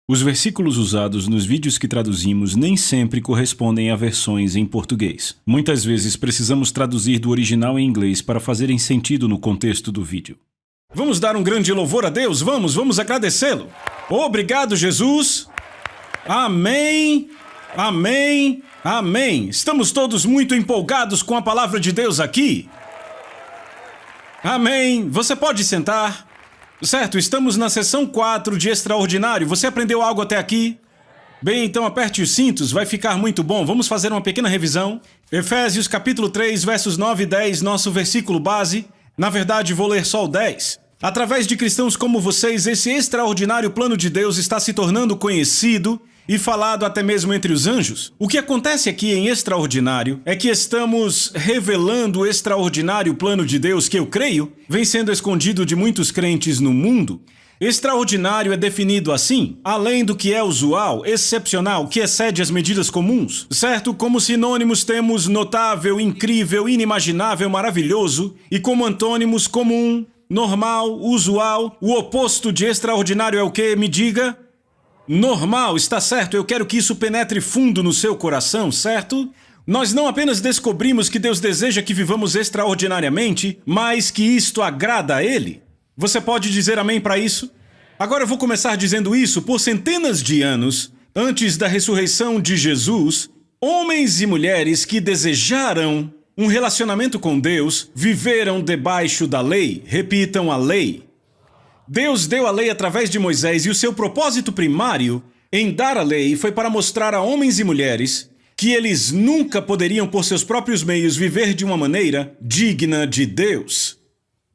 Os versículos usados nos vídeos que traduzimos nem sempre correspondem a versões em português. Muitas vezes precisamos traduzir do original em inglês para fazerem sentido no contexto do vídeo. Vamos dar um grande louvor a Deus? Vamos agradecê-lo. Obrigado, Jesus. Amém, amém, amém. Estamos todos muito empolgados com a palavra de Deus aqui. Amém. Você pode sentar. Certo, estamos na sessão 4 de Extraordinário. Você aprendeu algo até aqui? Bem, então aperte os cintos, vai ficar muito bom. Vamos fazer uma pequena revisão. Efésios capítulo 3, versos 9 e 10, nosso versículo base. Na verdade, vou ler só o 10. Através de cristãos como vocês, esse extraordinário plano de Deus está se tornando conhecido e falado até mesmo entre os anjos. O que acontece aqui em Extraordinário é que estamos revelando o extraordinário plano de Deus que eu creio vem sendo escondido de muitos crentes no mundo. Extraordinário é definido assim, além do que é usual, excepcional, que excede as medidas comuns, certo? Como sinônimos temos notável, incrível, inimaginável, maravilhoso, e como antônimos comum, normal, usual. O oposto de extraordinário é o que? Me diga. Normal, está certo, eu quero que isso penetre fundo no seu coração, certo? Nós não apenas descobrimos que Deus deseja que vivamos extraordinariamente, mas que isto agrada a Ele. Você pode dizer amém para isso? Agora eu vou começar dizendo isso. Por centenas de anos, antes da ressurreição de Jesus, homens e mulheres que desejaram um relacionamento com Deus viveram debaixo da lei. Repitam, a lei. Deus deu a lei através de Moisés e o seu propósito primário em dar a lei foi para mostrar a homens e mulheres que eles nunca poderiam, por seus próprios meios, viver de uma maneira digna de Deus.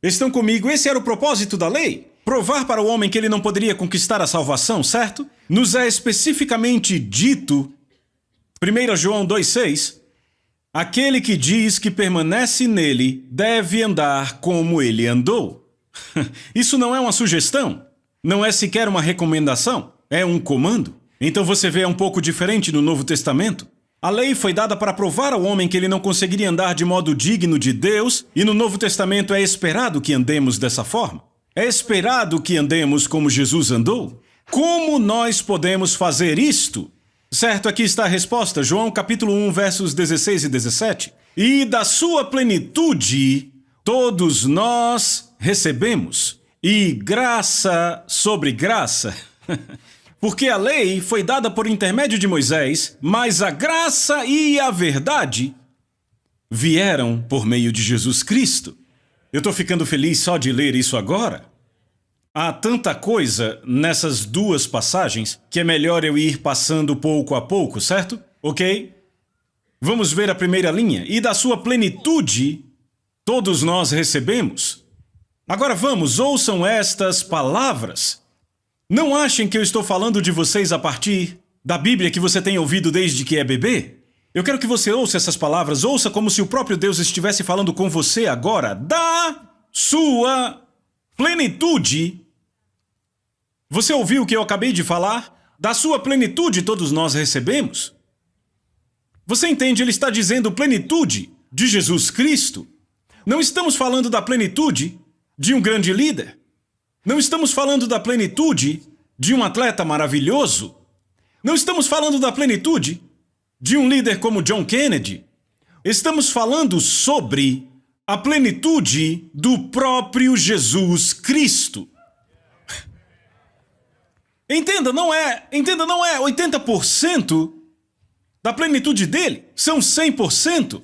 Estão comigo? Esse era o propósito da lei? Provar para o homem que ele não poderia conquistar a salvação, certo? Nos é especificamente dito, 1 João 2,6, aquele que diz que permanece nele deve andar como ele andou. Isso não é uma sugestão, não é sequer uma recomendação, é um comando. Então você vê, é um pouco diferente no Novo Testamento. A lei foi dada para provar ao homem que ele não conseguiria andar de modo digno de Deus, e no Novo Testamento é esperado que andemos dessa forma. É esperado que andemos como Jesus andou. Como nós podemos fazer isto? Certo, aqui está a resposta, João capítulo 1, versos 16 e 17. E da sua plenitude todos nós recebemos, e graça sobre graça. Porque a lei foi dada por intermédio de Moisés, mas a graça e a verdade vieram por meio de Jesus Cristo. Eu estou ficando feliz só de ler isso agora. Há tanta coisa nessas duas passagens que é melhor eu ir passando pouco a pouco, certo? Ok? Vamos ver a primeira linha. E da sua plenitude todos nós recebemos. Agora vamos, ouçam estas palavras. Não achem que eu estou falando de vocês a partir da Bíblia que você tem ouvido desde que é bebê. Eu quero que você ouça essas palavras, ouça como se o próprio Deus estivesse falando com você agora. Da sua plenitude. Você ouviu o que eu acabei de falar? Da sua plenitude todos nós recebemos. Você entende? Ele está dizendo plenitude de Jesus Cristo. Não estamos falando da plenitude de um grande líder. Não estamos falando da plenitude de um atleta maravilhoso. Não estamos falando da plenitude de um líder como John Kennedy. Estamos falando sobre a plenitude do próprio Jesus Cristo. Entenda, não é 80% da plenitude dele, são 100%.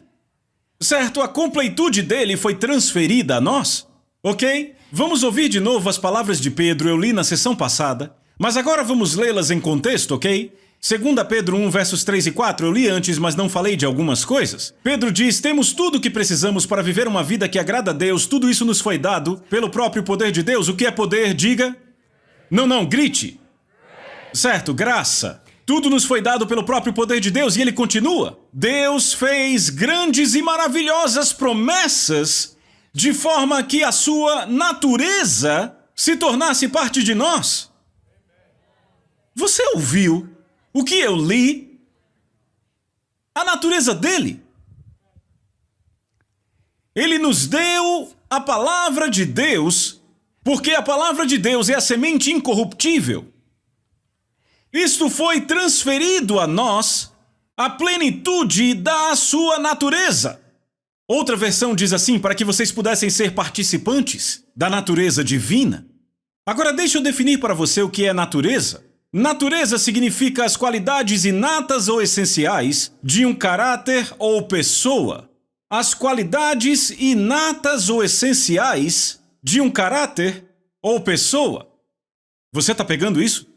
Certo, a completude dele foi transferida a nós. Ok? Vamos ouvir de novo as palavras de Pedro, eu li na sessão passada, mas agora vamos lê-las em contexto, ok? 2 Pedro 1, versos 3 e 4, eu li antes, mas não falei de algumas coisas. Pedro diz, temos tudo o que precisamos para viver uma vida que agrada a Deus, tudo isso nos foi dado pelo próprio poder de Deus. O que é poder? Diga. Não, grite. Certo, graça. Tudo nos foi dado pelo próprio poder de Deus, e ele continua. Deus fez grandes e maravilhosas promessas de forma que a sua natureza se tornasse parte de nós. Você ouviu o que eu li? A natureza dele. Ele nos deu a palavra de Deus, porque a palavra de Deus é a semente incorruptível. Isto foi transferido a nós, a plenitude da sua natureza. Outra versão diz assim, para que vocês pudessem ser participantes da natureza divina. Agora deixa eu definir para você o que é natureza. Natureza significa as qualidades inatas ou essenciais de um caráter ou pessoa. As qualidades inatas ou essenciais de um caráter ou pessoa. Você está pegando isso?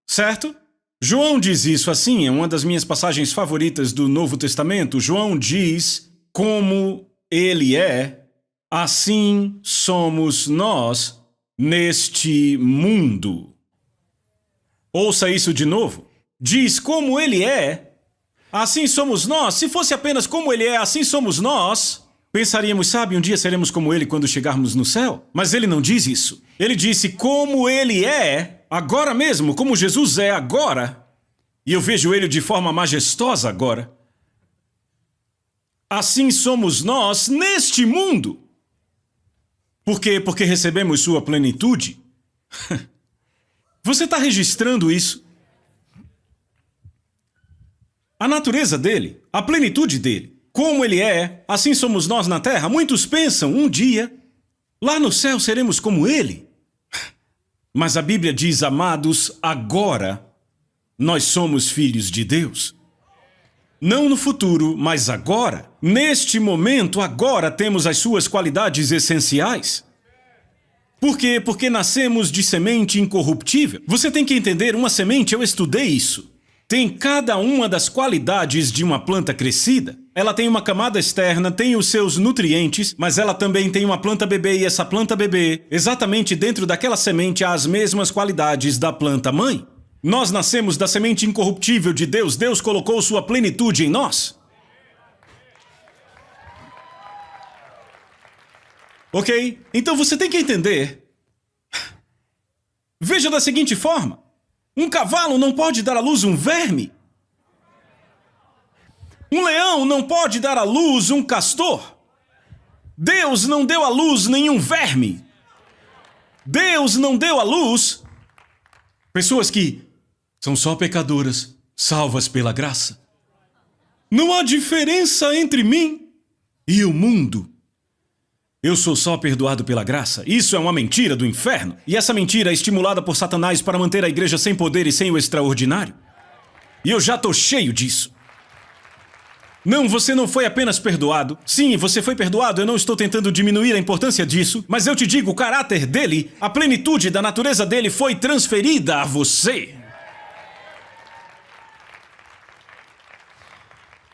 Certo? João diz isso assim, é uma das minhas passagens favoritas do Novo Testamento. João diz, como ele é, assim somos nós neste mundo. Ouça isso de novo. Diz, como ele é, assim somos nós. Se fosse apenas como ele é, assim somos nós, pensaríamos, sabe, um dia seremos como ele quando chegarmos no céu. Mas ele não diz isso. Ele disse, como ele é, agora mesmo, como Jesus é agora, e eu vejo ele de forma majestosa agora, assim somos nós neste mundo. Por quê? Porque recebemos sua plenitude. Você está registrando isso? A natureza dele, a plenitude dele, como ele é, assim somos nós na terra. Muitos pensam, um dia, lá no céu seremos como ele. Mas a Bíblia diz, amados, agora nós somos filhos de Deus. Não no futuro, mas agora. Neste momento, agora temos as suas qualidades essenciais. Por quê? Porque nascemos de semente incorruptível. Você tem que entender, uma semente, eu estudei isso. Tem cada uma das qualidades de uma planta crescida. Ela tem uma camada externa, tem os seus nutrientes, mas ela também tem uma planta bebê e essa planta bebê, exatamente dentro daquela semente, há as mesmas qualidades da planta mãe. Nós nascemos da semente incorruptível de Deus. Deus colocou sua plenitude em nós. Ok? Então você tem que entender. Veja da seguinte forma. Um cavalo não pode dar à luz um verme. Um leão não pode dar à luz um castor. Deus não deu à luz nenhum verme. Deus não deu à luz pessoas que são só pecadoras, salvas pela graça. Não há diferença entre mim e o mundo. Eu sou só perdoado pela graça. Isso é uma mentira do inferno. E essa mentira é estimulada por Satanás para manter a igreja sem poder e sem o extraordinário. E eu já estou cheio disso. Não, você não foi apenas perdoado. Sim, você foi perdoado. Eu não estou tentando diminuir a importância disso. Mas eu te digo, o caráter dele, a plenitude da natureza dele foi transferida a você.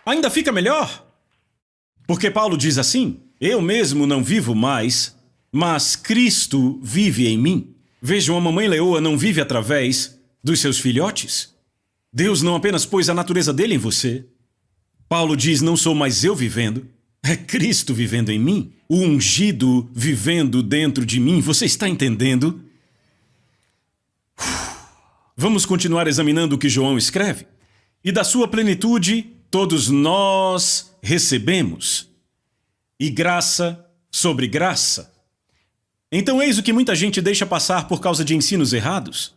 Ainda fica melhor. Porque Paulo diz assim, eu mesmo não vivo mais, mas Cristo vive em mim. Vejam, a mamãe leoa não vive através dos seus filhotes. Deus não apenas pôs a natureza dele em você. Paulo diz, não sou mais eu vivendo, é Cristo vivendo em mim. O ungido vivendo dentro de mim. Você está entendendo? Vamos continuar examinando o que João escreve. E da sua plenitude, todos nós recebemos. E graça sobre graça. Então eis o que muita gente deixa passar por causa de ensinos errados.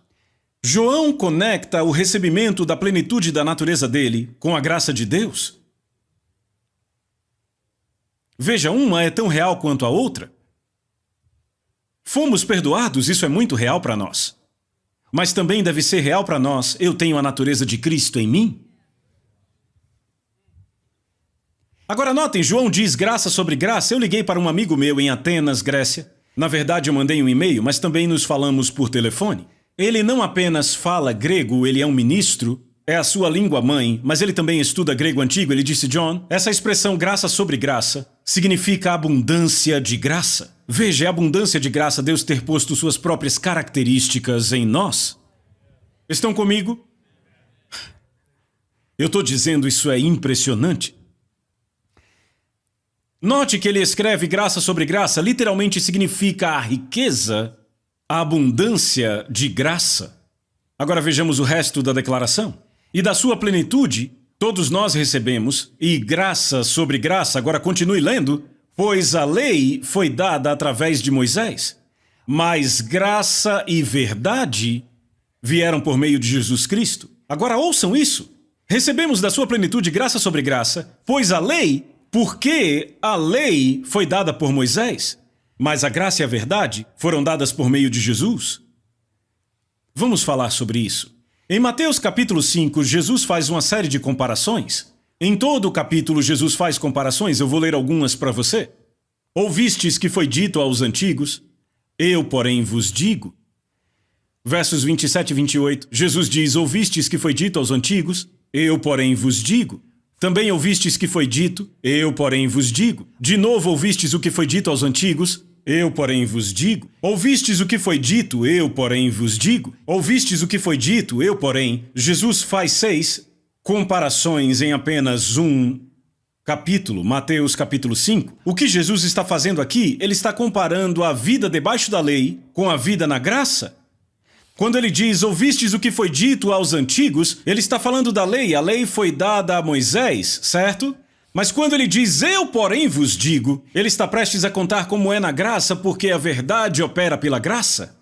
João conecta o recebimento da plenitude da natureza dele com a graça de Deus. Veja, uma é tão real quanto a outra. Fomos perdoados, isso é muito real para nós. Mas também deve ser real para nós, eu tenho a natureza de Cristo em mim. Agora notem, João diz graça sobre graça. Eu liguei para um amigo meu em Atenas, Grécia. Na verdade, eu mandei um e-mail, mas também nos falamos por telefone. Ele não apenas fala grego, ele é um ministro, é a sua língua mãe, mas ele também estuda grego antigo. Ele disse, John, essa expressão graça sobre graça significa abundância de graça. Veja, é abundância de graça Deus ter posto suas próprias características em nós. Estão comigo? Eu estou dizendo, isso é impressionante. Note que ele escreve graça sobre graça, literalmente significa a riqueza, a abundância de graça. Agora vejamos o resto da declaração. E da sua plenitude, todos nós recebemos, e graça sobre graça, agora continue lendo, pois a lei foi dada através de Moisés, mas graça e verdade vieram por meio de Jesus Cristo. Agora ouçam isso. Recebemos da sua plenitude graça sobre graça, pois a lei, porque a lei foi dada por Moisés, mas a graça e a verdade foram dadas por meio de Jesus. Vamos falar sobre isso. Em Mateus capítulo 5, Jesus faz uma série de comparações. Em todo o capítulo, Jesus faz comparações, eu vou ler algumas para você. Ouvistes que foi dito aos antigos, eu, porém, vos digo. Versos 27 e 28, Jesus diz, ouvistes que foi dito aos antigos, eu, porém, vos digo. Também ouvistes que foi dito, eu, porém, vos digo. De novo ouvistes o que foi dito aos antigos, eu, porém, vos digo. Ouvistes o que foi dito, eu, porém, vos digo. Ouvistes o que foi dito, eu, porém. Jesus faz 6 comparações em apenas um capítulo, Mateus capítulo 5. O que Jesus está fazendo aqui? Ele está comparando a vida debaixo da lei com a vida na graça. Quando ele diz, ouvistes o que foi dito aos antigos, ele está falando da lei. A lei foi dada a Moisés, certo? Mas quando ele diz, eu, porém, vos digo, ele está prestes a contar como é na graça, porque a verdade opera pela graça.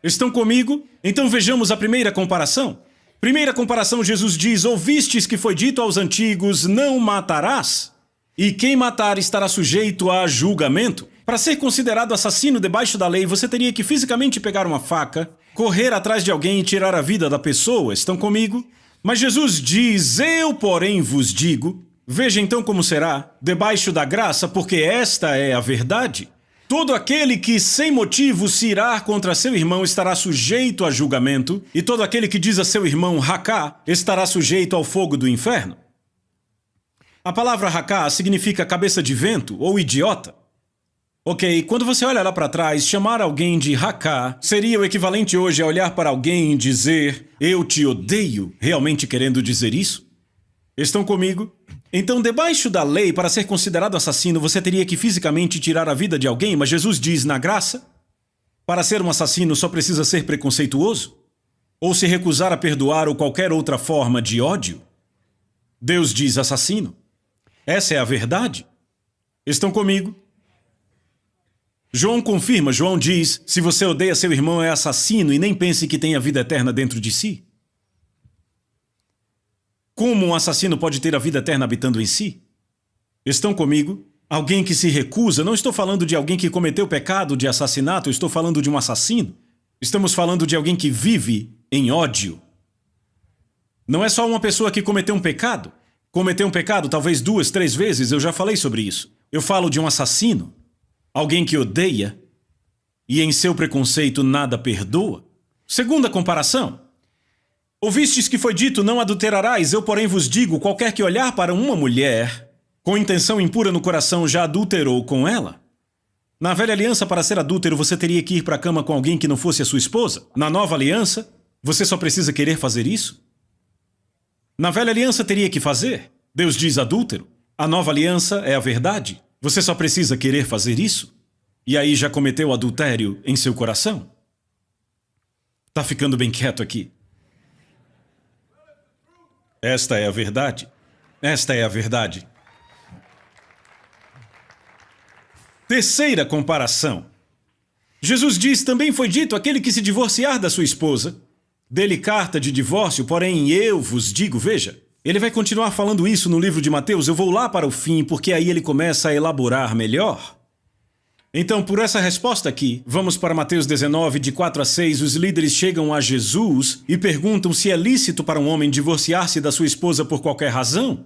Estão comigo? Então vejamos a primeira comparação. Primeira comparação, Jesus diz, ouvistes que foi dito aos antigos, não matarás. E quem matar estará sujeito a julgamento. Para ser considerado assassino debaixo da lei, você teria que fisicamente pegar uma faca, correr atrás de alguém e tirar a vida da pessoa. Estão comigo? Mas Jesus diz, eu, porém, vos digo. Veja então como será, debaixo da graça, porque esta é a verdade. Todo aquele que sem motivo se irar contra seu irmão estará sujeito a julgamento, e todo aquele que diz a seu irmão racá estará sujeito ao fogo do inferno. A palavra racá significa cabeça de vento ou idiota. Ok, quando você olha lá para trás, chamar alguém de racá seria o equivalente hoje a olhar para alguém e dizer, eu te odeio, realmente querendo dizer isso? Estão comigo? Então, debaixo da lei, para ser considerado assassino, você teria que fisicamente tirar a vida de alguém, mas Jesus diz na graça, para ser um assassino só precisa ser preconceituoso? Ou se recusar a perdoar ou qualquer outra forma de ódio? Deus diz assassino. Essa é a verdade. Estão comigo? João confirma, João diz, se você odeia seu irmão é assassino e nem pense que tem a vida eterna dentro de si. Como um assassino pode ter a vida eterna habitando em si? Estão comigo? Alguém que se recusa, não estou falando de alguém que cometeu pecado de assassinato, estou falando de um assassino. Estamos falando de alguém que vive em ódio. Não é só uma pessoa que cometeu um pecado. Cometeu um pecado talvez 2, 3 vezes, eu já falei sobre isso. Eu falo de um assassino. Alguém que odeia e em seu preconceito nada perdoa. Segunda comparação. Ouvistes que foi dito, não adulterarás, eu porém vos digo, qualquer que olhar para uma mulher, com intenção impura no coração, já adulterou com ela. Na velha aliança, para ser adúltero, você teria que ir para a cama com alguém que não fosse a sua esposa. Na nova aliança, você só precisa querer fazer isso? Na velha aliança teria que fazer. Deus diz adúltero. A nova aliança é a verdade. Você só precisa querer fazer isso. E aí já cometeu adultério em seu coração? Tá ficando bem quieto aqui. Esta é a verdade. Esta é a verdade. Terceira comparação. Jesus diz, também foi dito, aquele que se divorciar da sua esposa, dê-lhe carta de divórcio, porém eu vos digo, veja, ele vai continuar falando isso no livro de Mateus, eu vou lá para o fim, porque aí ele começa a elaborar melhor. Então, por essa resposta aqui, vamos para Mateus 19, de 4 a 6, os líderes chegam a Jesus e perguntam se é lícito para um homem divorciar-se da sua esposa por qualquer razão.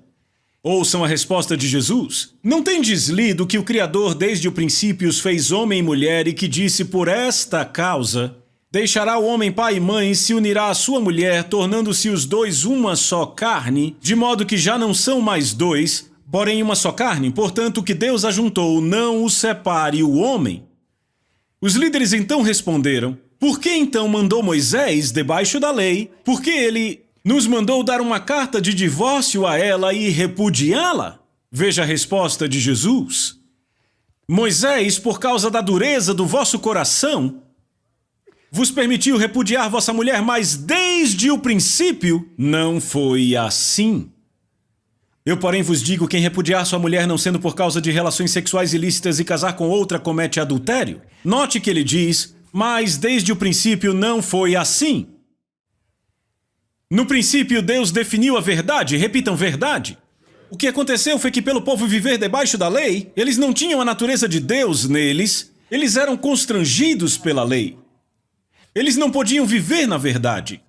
Ouçam a resposta de Jesus. Não tendes lido que o Criador desde o princípio os fez homem e mulher e que disse, por esta causa, deixará o homem pai e mãe e se unirá à sua mulher, tornando-se os dois uma só carne, de modo que já não são mais dois, porém uma só carne, portanto o que Deus ajuntou não o separe o homem. Os líderes então responderam, por que então mandou Moisés debaixo da lei? Porque ele nos mandou dar uma carta de divórcio a ela e repudiá-la? Veja a resposta de Jesus. Moisés, por causa da dureza do vosso coração, vos permitiu repudiar vossa mulher, mas desde o princípio não foi assim. Eu, porém, vos digo, quem repudiar sua mulher não sendo por causa de relações sexuais ilícitas e casar com outra comete adultério. Note que ele diz, mas desde o princípio não foi assim. No princípio, Deus definiu a verdade. Repitam, verdade. O que aconteceu foi que, pelo povo viver debaixo da lei, eles não tinham a natureza de Deus neles, eles eram constrangidos pela lei. Eles não podiam viver na verdade.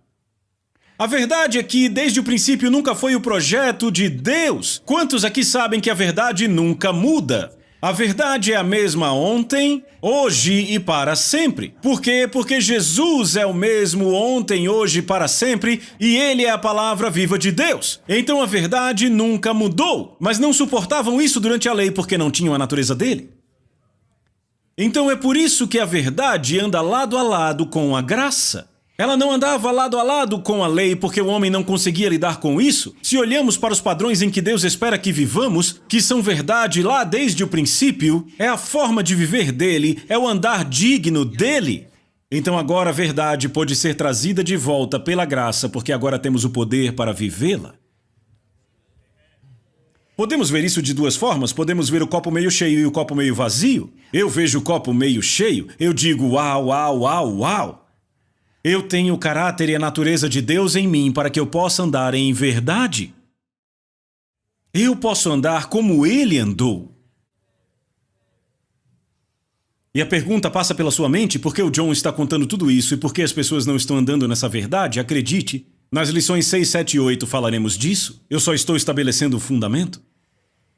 A verdade é que, desde o princípio, nunca foi o projeto de Deus. Quantos aqui sabem que a verdade nunca muda? A verdade é a mesma ontem, hoje e para sempre. Por quê? Porque Jesus é o mesmo ontem, hoje e para sempre, e Ele é a palavra viva de Deus. Então a verdade nunca mudou, mas não suportavam isso durante a lei porque não tinham a natureza dele. Então é por isso que a verdade anda lado a lado com a graça. Ela não andava lado a lado com a lei porque o homem não conseguia lidar com isso. Se olhamos para os padrões em que Deus espera que vivamos, que são verdade lá desde o princípio, é a forma de viver dele, é o andar digno dele. Então agora a verdade pode ser trazida de volta pela graça, porque agora temos o poder para vivê-la. Podemos ver isso de duas formas. Podemos ver o copo meio cheio e o copo meio vazio. Eu vejo o copo meio cheio, eu digo uau, uau, uau, uau. Eu tenho o caráter e a natureza de Deus em mim para que eu possa andar em verdade. Eu posso andar como Ele andou. E a pergunta passa pela sua mente, por que o John está contando tudo isso e por que as pessoas não estão andando nessa verdade? Acredite, nas lições 6, 7 e 8 falaremos disso. Eu só estou estabelecendo o fundamento.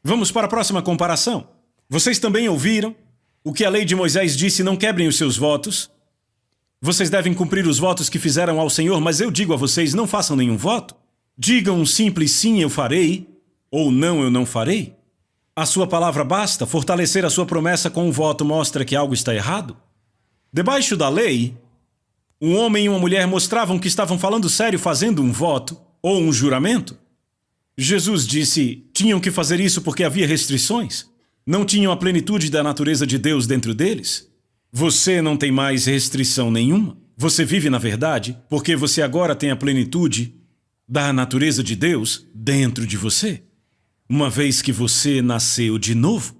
Vamos para a próxima comparação. Vocês também ouviram o que a lei de Moisés disse: não quebrem os seus votos. Vocês devem cumprir os votos que fizeram ao Senhor, mas eu digo a vocês, não façam nenhum voto. Digam um simples sim, eu farei, ou não, eu não farei. A sua palavra basta. Fortalecer a sua promessa com um voto mostra que algo está errado. Debaixo da lei, um homem e uma mulher mostravam que estavam falando sério fazendo um voto ou um juramento. Jesus disse, tinham que fazer isso porque havia restrições. Não tinham a plenitude da natureza de Deus dentro deles. Você não tem mais restrição nenhuma. Você vive na verdade porque você agora tem a plenitude da natureza de Deus dentro de você, uma vez que você nasceu de novo.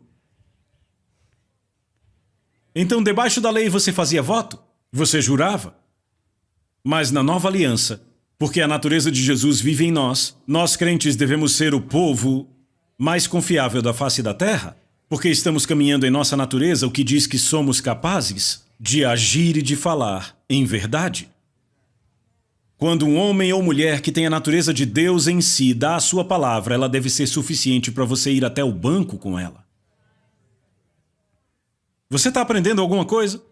Então, debaixo da lei você fazia voto, você jurava. Mas na nova aliança, porque a natureza de Jesus vive em nós, nós crentes devemos ser o povo mais confiável da face da terra. Porque estamos caminhando em nossa natureza, o que diz que somos capazes de agir e de falar em verdade. Quando um homem ou mulher que tem a natureza de Deus em si dá a sua palavra, ela deve ser suficiente para você ir até o banco com ela. Você está aprendendo alguma coisa?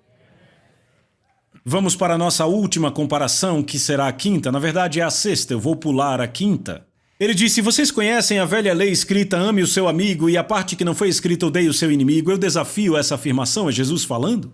Vamos para a nossa última comparação, que será a quinta. Na verdade é a sexta, eu vou pular a quinta. Ele disse, vocês conhecem a velha lei escrita, ame o seu amigo, e a parte que não foi escrita, odeie o seu inimigo. Eu desafio essa afirmação, é Jesus falando.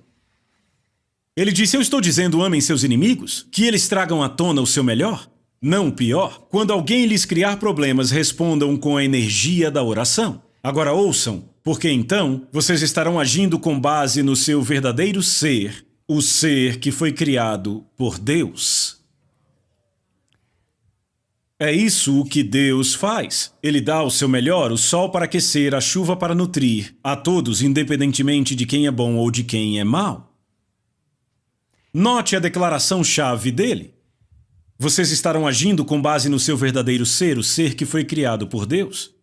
Ele disse, eu estou dizendo, amem seus inimigos, que eles tragam à tona o seu melhor, não o pior. Quando alguém lhes criar problemas, respondam com a energia da oração. Agora ouçam, porque então vocês estarão agindo com base no seu verdadeiro ser, o ser que foi criado por Deus. É isso o que Deus faz. Ele dá o seu melhor, o sol para aquecer, a chuva para nutrir, a todos, independentemente de quem é bom ou de quem é mau. Note a declaração-chave dele. Vocês estarão agindo com base no seu verdadeiro ser, o ser que foi criado por Deus.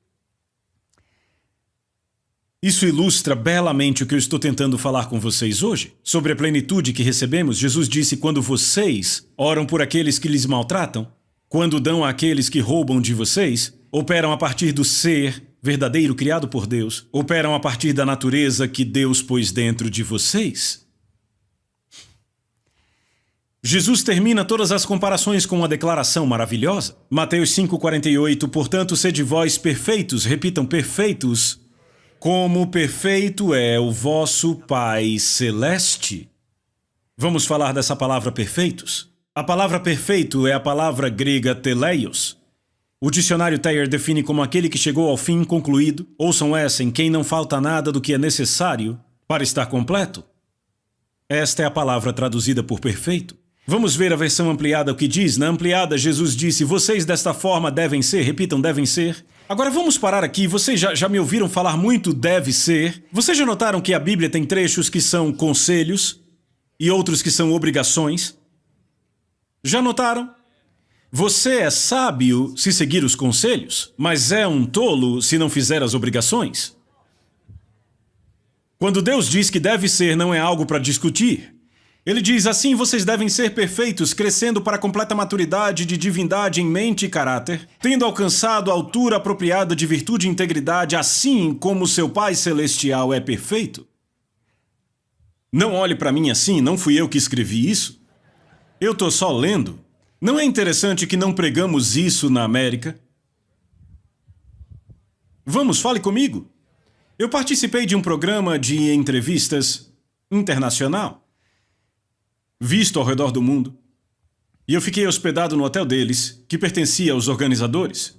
Isso ilustra belamente o que eu estou tentando falar com vocês hoje. Sobre a plenitude que recebemos, Jesus disse, quando vocês oram por aqueles que lhes maltratam, quando dão àqueles que roubam de vocês, operam a partir do ser verdadeiro criado por Deus, operam a partir da natureza que Deus pôs dentro de vocês. Jesus termina todas as comparações com uma declaração maravilhosa. Mateus 5,48, portanto, sede vós perfeitos, repitam, perfeitos, como perfeito é o vosso Pai Celeste. Vamos falar dessa palavra perfeitos? A palavra perfeito é a palavra grega teleios. O dicionário Thayer define como aquele que chegou ao fim concluído. Ouçam essa, em quem não falta nada do que é necessário para estar completo. Esta é a palavra traduzida por perfeito. Vamos ver a versão ampliada, o que diz. Na ampliada, Jesus disse, vocês desta forma devem ser, repitam, devem ser. Agora vamos parar aqui, vocês já me ouviram falar muito deve ser. Vocês já notaram que a Bíblia tem trechos que são conselhos e outros que são obrigações? Já notaram? Você é sábio se seguir os conselhos, mas é um tolo se não fizer as obrigações. Quando Deus diz que deve ser, não é algo para discutir. Ele diz assim: vocês devem ser perfeitos, crescendo para a completa maturidade de divindade em mente e caráter, tendo alcançado a altura apropriada de virtude e integridade, assim como seu Pai Celestial é perfeito. Não olhe para mim assim, não fui eu que escrevi isso. Eu estou só lendo. Não é interessante que não pregamos isso na América? Vamos, fale comigo. Eu participei de um programa de entrevistas internacional, visto ao redor do mundo, e eu fiquei hospedado no hotel deles, que pertencia aos organizadores.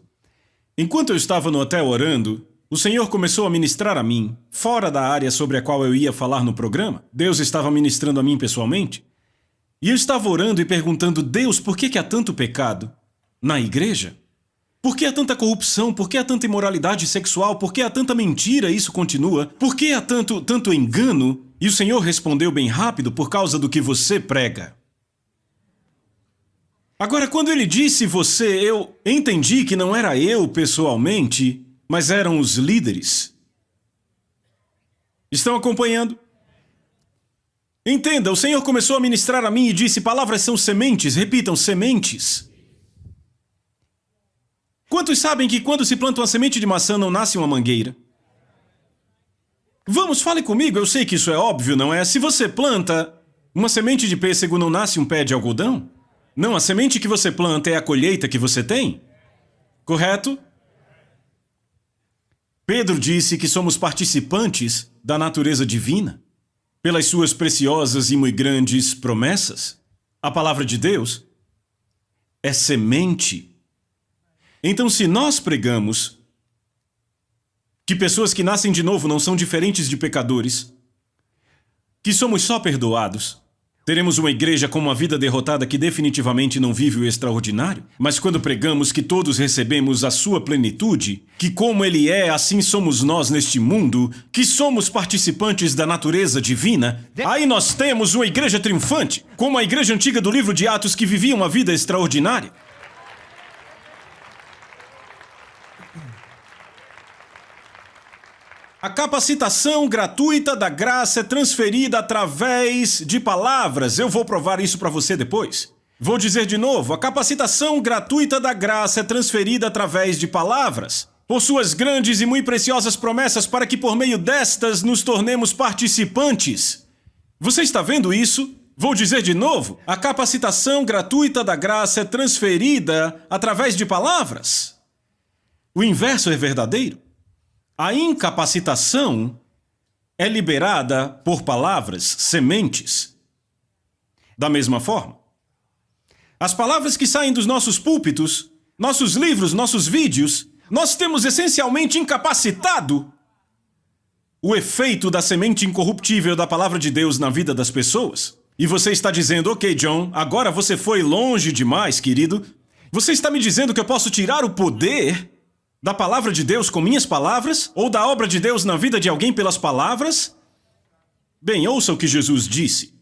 Enquanto eu estava no hotel orando, o Senhor começou a ministrar a mim, fora da área sobre a qual eu ia falar no programa. Deus estava ministrando a mim pessoalmente. E eu estava orando e perguntando: Deus, por que há tanto pecado na igreja? Por que há tanta corrupção? Por que há tanta imoralidade sexual? Por que há tanta mentira e isso continua? Por que há tanto engano? E o Senhor respondeu bem rápido: por causa do que você prega. Agora, quando ele disse você, eu entendi que não era eu pessoalmente, mas eram os líderes. Estão acompanhando? Entenda, o Senhor começou a ministrar a mim e disse: palavras são sementes, repitam, sementes. Quantos sabem que quando se planta uma semente de maçã não nasce uma mangueira? Vamos, fale comigo, eu sei que isso é óbvio, não é? Se você planta uma semente de pêssego, não nasce um pé de algodão? Não, a semente que você planta é a colheita que você tem? Correto? Pedro disse que somos participantes da natureza divina, pelas suas preciosas e muito grandes promessas. A palavra de Deus é semente. Então, se nós pregamos que pessoas que nascem de novo não são diferentes de pecadores, que somos só perdoados, teremos uma igreja com uma vida derrotada que definitivamente não vive o extraordinário. Mas quando pregamos que todos recebemos a sua plenitude, que como Ele é, assim somos nós neste mundo, que somos participantes da natureza divina, aí nós temos uma igreja triunfante, como a igreja antiga do livro de Atos que vivia uma vida extraordinária. A capacitação gratuita da graça é transferida através de palavras. Eu vou provar isso para você depois. Vou dizer de novo, a capacitação gratuita da graça é transferida através de palavras, por suas grandes e muito preciosas promessas, para que por meio destas nos tornemos participantes. Você está vendo isso? Vou dizer de novo, a capacitação gratuita da graça é transferida através de palavras. O inverso é verdadeiro. A incapacitação é liberada por palavras, sementes. Da mesma forma, as palavras que saem dos nossos púlpitos, nossos livros, nossos vídeos, nós temos essencialmente incapacitado o efeito da semente incorruptível da palavra de Deus na vida das pessoas. E você está dizendo: ok, John, agora você foi longe demais, querido. Você está me dizendo que eu posso tirar o poder da palavra de Deus com minhas palavras? Ou da obra de Deus na vida de alguém pelas palavras? Bem, ouça o que Jesus disse.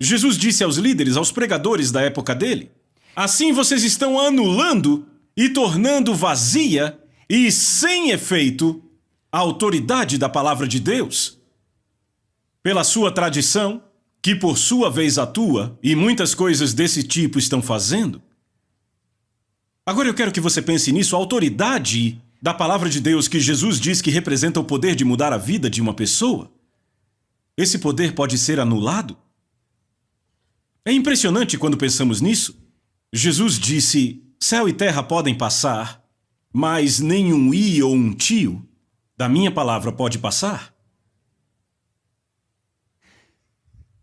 Jesus disse aos líderes, aos pregadores da época dele: assim vocês estão anulando e tornando vazia e sem efeito a autoridade da palavra de Deus, pela sua tradição, que por sua vez atua, e muitas coisas desse tipo estão fazendo. Agora eu quero que você pense nisso, a autoridade da palavra de Deus que Jesus diz que representa o poder de mudar a vida de uma pessoa. Esse poder pode ser anulado? É impressionante quando pensamos nisso. Jesus disse: céu e terra podem passar, mas nem um i ou um tio da minha palavra pode passar.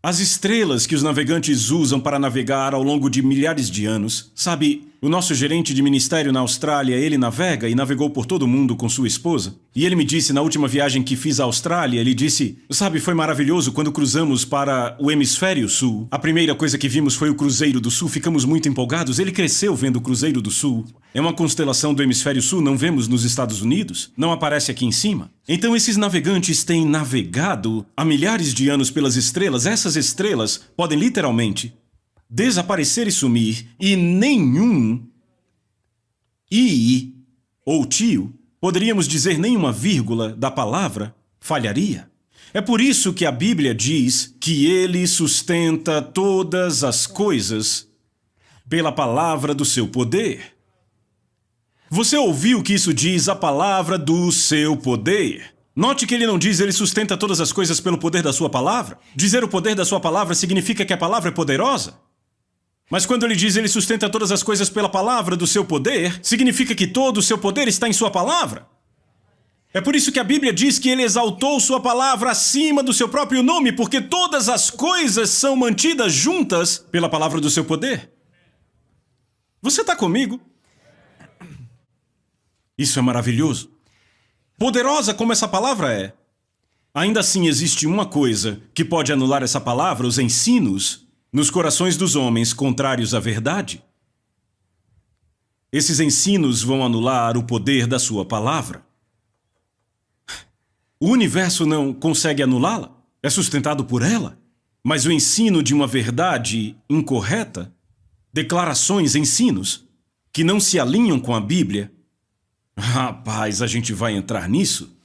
As estrelas que os navegantes usam para navegar ao longo de milhares de anos. Sabe, o nosso gerente de ministério na Austrália, ele navega e navegou por todo o mundo com sua esposa. E ele me disse, na última viagem que fiz à Austrália, ele disse: sabe, foi maravilhoso quando cruzamos para o hemisfério sul. A primeira coisa que vimos foi o Cruzeiro do Sul, ficamos muito empolgados. Ele cresceu vendo o Cruzeiro do Sul. É uma constelação do hemisfério sul, não vemos nos Estados Unidos, não aparece aqui em cima. Então esses navegantes têm navegado há milhares de anos pelas estrelas. Essas estrelas podem literalmente desaparecer e sumir, e nenhum i ou tio, poderíamos dizer nem uma vírgula da palavra, falharia. É por isso que a Bíblia diz que ele sustenta todas as coisas pela palavra do seu poder. Você ouviu que isso diz a palavra do seu poder? Note que ele não diz ele sustenta todas as coisas pelo poder da sua palavra. Dizer o poder da sua palavra significa que a palavra é poderosa. Mas quando ele diz ele sustenta todas as coisas pela palavra do seu poder, significa que todo o seu poder está em sua palavra. É por isso que a Bíblia diz que ele exaltou sua palavra acima do seu próprio nome, porque todas as coisas são mantidas juntas pela palavra do seu poder. Você está comigo? Isso é maravilhoso. Poderosa como essa palavra é, ainda assim existe uma coisa que pode anular essa palavra, os ensinos, nos corações dos homens contrários à verdade. Esses ensinos vão anular o poder da sua palavra. O universo não consegue anulá-la, é sustentado por ela. Mas o ensino de uma verdade incorreta, declarações, ensinos, que não se alinham com a Bíblia, rapaz, a gente vai entrar nisso?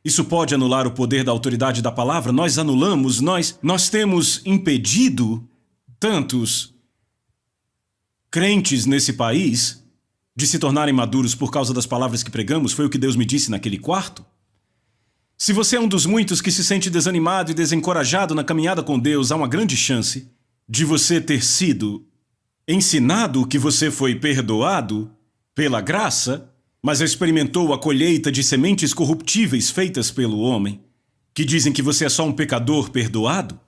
Isso pode anular o poder da autoridade da palavra? Nós anulamos, nós temos impedido tantos crentes nesse país de se tornarem maduros por causa das palavras que pregamos. Foi o que Deus me disse naquele quarto. Se você é um dos muitos que se sente desanimado e desencorajado na caminhada com Deus, há uma grande chance de você ter sido ensinado que você foi perdoado pela graça, mas experimentou a colheita de sementes corruptíveis feitas pelo homem, que dizem que você é só um pecador perdoado.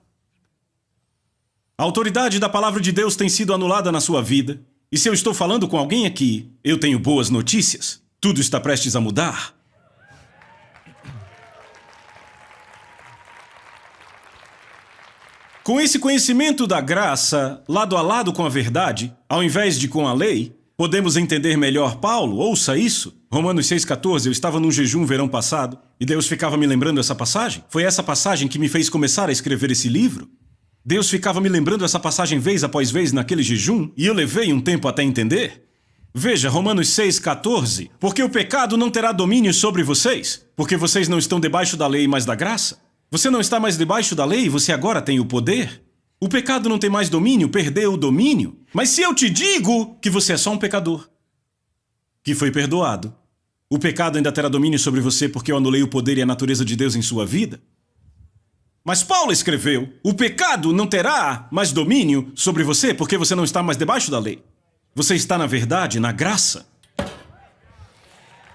A autoridade da palavra de Deus tem sido anulada na sua vida. E se eu estou falando com alguém aqui, eu tenho boas notícias. Tudo está prestes a mudar. Com esse conhecimento da graça, lado a lado com a verdade, ao invés de com a lei, podemos entender melhor Paulo. Ouça isso. Romanos 6,14, eu estava num jejum verão passado, e Deus ficava me lembrando essa passagem. Foi essa passagem que me fez começar a escrever esse livro. Deus ficava me lembrando essa passagem vez após vez naquele jejum, e eu levei um tempo até entender. Veja, Romanos 6,14. Porque o pecado não terá domínio sobre vocês, porque vocês não estão debaixo da lei, mas da graça. Você não está mais debaixo da lei, você agora tem o poder. O pecado não tem mais domínio, perdeu o domínio. Mas se eu te digo que você é só um pecador, que foi perdoado, o pecado ainda terá domínio sobre você porque eu anulei o poder e a natureza de Deus em sua vida? Mas Paulo escreveu, o pecado não terá mais domínio sobre você porque você não está mais debaixo da lei. Você está, na verdade, na graça.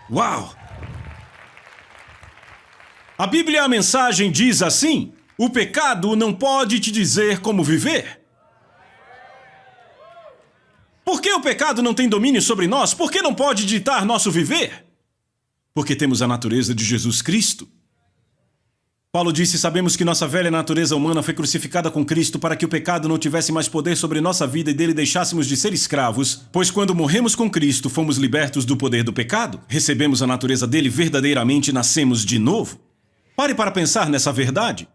Uau! A Bíblia, a mensagem diz assim, o pecado não pode te dizer como viver. Por que o pecado não tem domínio sobre nós? Por que não pode ditar nosso viver? Porque temos a natureza de Jesus Cristo. Paulo disse, sabemos que nossa velha natureza humana foi crucificada com Cristo para que o pecado não tivesse mais poder sobre nossa vida e dele deixássemos de ser escravos, pois quando morremos com Cristo, fomos libertos do poder do pecado, recebemos a natureza dele verdadeiramente e nascemos de novo. Pare para pensar nessa verdade.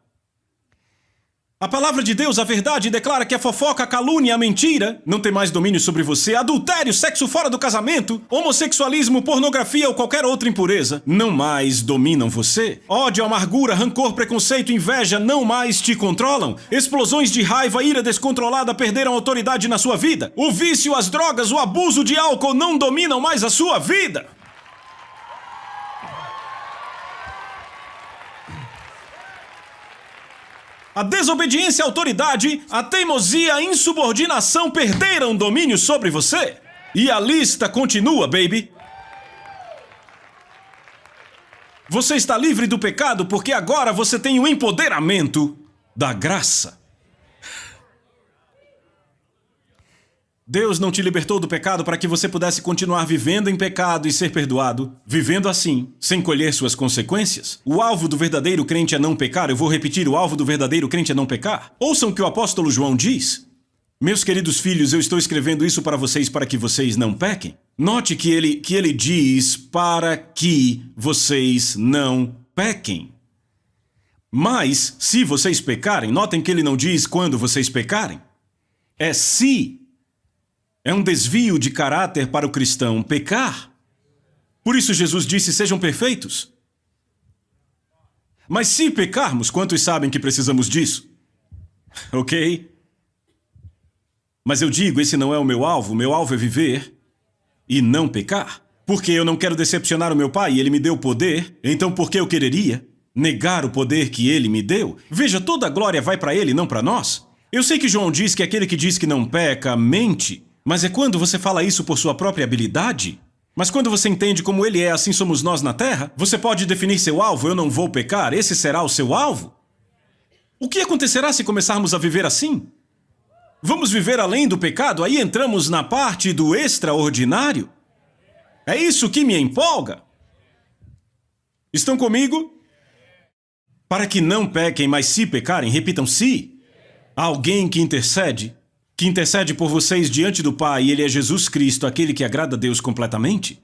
A palavra de Deus, a verdade, declara que a fofoca, a calúnia, a mentira não tem mais domínio sobre você. Adultério, sexo fora do casamento, homossexualismo, pornografia ou qualquer outra impureza não mais dominam você. Ódio, amargura, rancor, preconceito, inveja não mais te controlam. Explosões de raiva, ira descontrolada perderam autoridade na sua vida. O vício, as drogas, o abuso de álcool não dominam mais a sua vida. A desobediência à autoridade, a teimosia, a insubordinação perderam domínio sobre você. E a lista continua, baby. Você está livre do pecado porque agora você tem o empoderamento da graça. Deus não te libertou do pecado para que você pudesse continuar vivendo em pecado e ser perdoado, vivendo assim, sem colher suas consequências. O alvo do verdadeiro crente é não pecar. Eu vou repetir, o alvo do verdadeiro crente é não pecar. Ouçam o que o apóstolo João diz. Meus queridos filhos, eu estou escrevendo isso para que vocês não pequem. Note que ele diz para que vocês não pequem. Mas, se vocês pecarem, notem que ele não diz quando vocês pecarem. É se É um desvio de caráter para o cristão pecar. Por isso Jesus disse, sejam perfeitos. Mas se pecarmos, quantos sabem que precisamos disso? Ok? Mas eu digo, esse não é o meu alvo é viver e não pecar. Porque eu não quero decepcionar o meu pai e ele me deu poder, então por que eu quereria negar o poder que ele me deu? Veja, toda a glória vai para ele, não para nós. Eu sei que João diz que aquele que diz que não peca, mente. Mas é quando você fala isso por sua própria habilidade? Mas quando você entende como ele é, assim somos nós na terra, você pode definir seu alvo, eu não vou pecar, esse será o seu alvo? O que acontecerá se começarmos a viver assim? Vamos viver além do pecado? Aí entramos na parte do extraordinário? É isso que me empolga. Estão comigo? Para que não pequem, mas se pecarem, repitam se. Há alguém que intercede por vocês diante do Pai, e ele é Jesus Cristo, aquele que agrada a Deus completamente.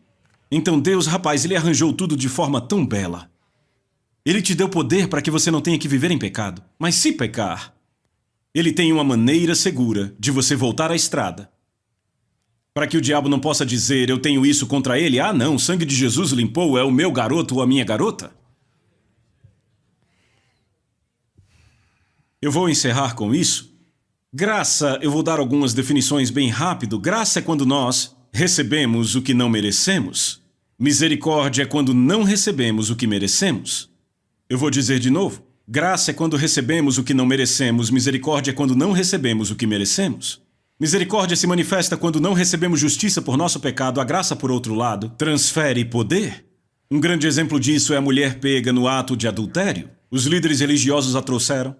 Então Deus, rapaz, ele arranjou tudo de forma tão bela. Ele te deu poder para que você não tenha que viver em pecado. Mas se pecar, ele tem uma maneira segura de você voltar à estrada. Para que o diabo não possa dizer, eu tenho isso contra ele. Ah, não, o sangue de Jesus limpou, é o meu garoto ou a minha garota. Eu vou encerrar com isso. Graça, eu vou dar algumas definições bem rápido. Graça é quando nós recebemos o que não merecemos. Misericórdia é quando não recebemos o que merecemos. Eu vou dizer de novo. Graça é quando recebemos o que não merecemos. Misericórdia é quando não recebemos o que merecemos. Misericórdia se manifesta quando não recebemos justiça por nosso pecado. A graça, por outro lado, transfere poder. Um grande exemplo disso é a mulher pega no ato de adultério. Os líderes religiosos a trouxeram.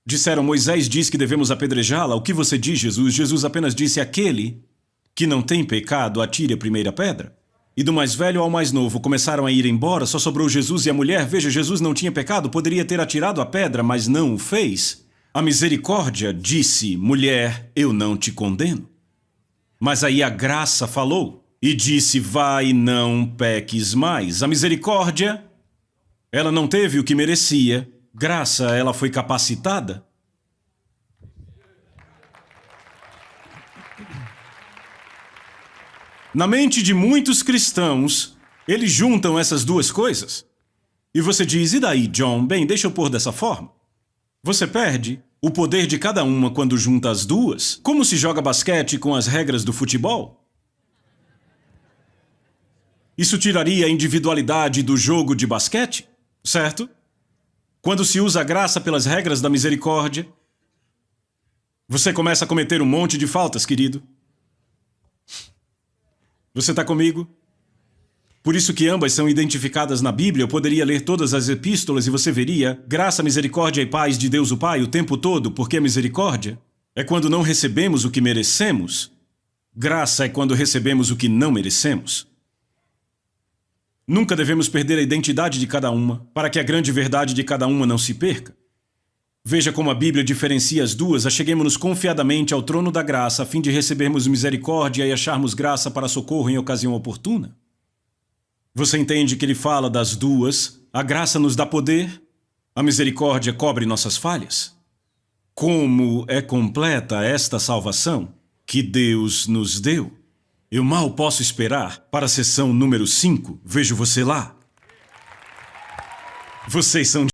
Disseram, Moisés diz que devemos apedrejá-la. O que você diz, Jesus? Jesus apenas disse, aquele que não tem pecado, atire a primeira pedra. E do mais velho ao mais novo começaram a ir embora, só sobrou Jesus e a mulher. Veja, Jesus não tinha pecado, poderia ter atirado a pedra, mas não o fez. A misericórdia disse, mulher, eu não te condeno. Mas aí a graça falou e disse, vai, não peques mais. A misericórdia, ela não teve o que merecia. Graça, ela foi capacitada. Na mente de muitos cristãos, eles juntam essas duas coisas. E você diz, e daí, John? Bem, deixa eu pôr dessa forma. Você perde o poder de cada uma quando junta as duas. Como se joga basquete com as regras do futebol? Isso tiraria a individualidade do jogo de basquete, certo? Quando se usa a graça pelas regras da misericórdia, você começa a cometer um monte de faltas, querido. Você está comigo? Por isso que ambas são identificadas na Bíblia. Eu poderia ler todas as epístolas e você veria graça, misericórdia e paz de Deus o Pai o tempo todo, porque a misericórdia é quando não recebemos o que merecemos. Graça é quando recebemos o que não merecemos. Nunca devemos perder a identidade de cada uma, para que a grande verdade de cada uma não se perca. Veja como a Bíblia diferencia as duas. Acheguemo-nos confiadamente ao trono da graça, a fim de recebermos misericórdia e acharmos graça para socorro em ocasião oportuna. Você entende que ele fala das duas? A graça nos dá poder, a misericórdia cobre nossas falhas. Como é completa esta salvação que Deus nos deu? Eu mal posso esperar para a sessão número 5. Vejo você lá. Vocês são